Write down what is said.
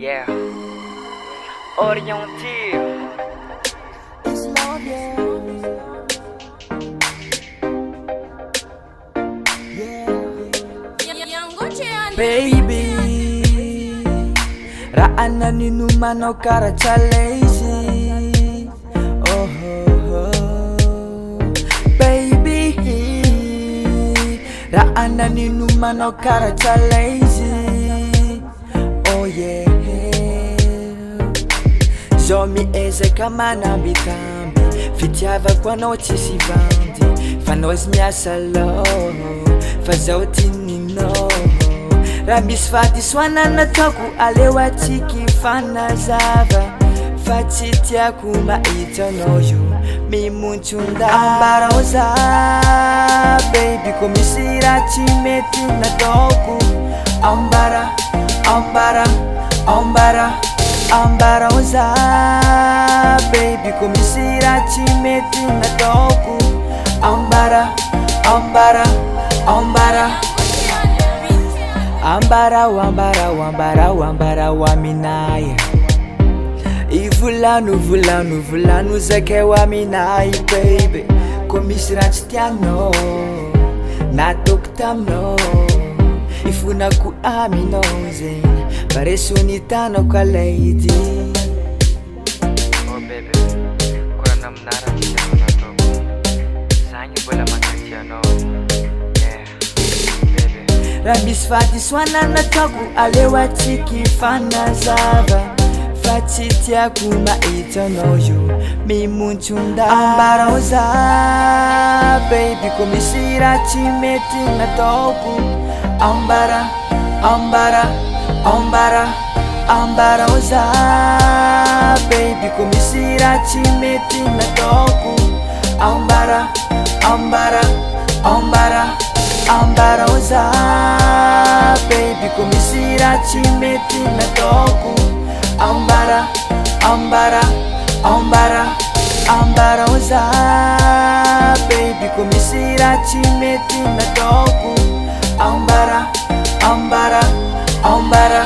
Yeah, orienté. It's love, yeah. Baby, raha nino manao karaha challenge. Oh, oh, oh. Baby, raha nino manao karaha challenge. Oh yeah, zao miezaka manambitamby fitiavako anao tsisy vandy fanao izy miasa loho fa zao tininao raha misy fahadisoana nataoko aleo atsiky fanazava fa tsy tiako mahita anao io mimontson-da ambarao za baby ko misy raha tsy mety nataoko ambara ambara ambara ambarao za baby ko misy raha tsy mety nataoko ambara ambara ambara ambarao ambarao ambarao ambarao aminay ivolano volano volano zakao aminay baby ko misy raha tsy tianao nataoko taminao ifonako aminao zegny baresony tanako alaidy. Oh baby, kurang menara tidak nataoko zagny mbola magnaty anao. Yeah, baby. Raha misy fahadisoana nataoko aleo atsiky fanazava fa tsy tiako mahita anao io mimontson-da ambarao za baby ko misy raha tsy mety nataoko ambara ambara ambara ambarao za baby ko misy raha tsy mety nataoko ambara ambara ambara ambarao za baby ko misy raha tsy mety nataoko ambara ambara ambara ambarao za baby ko misy raha tsy mety nataoko ambara ambara ambara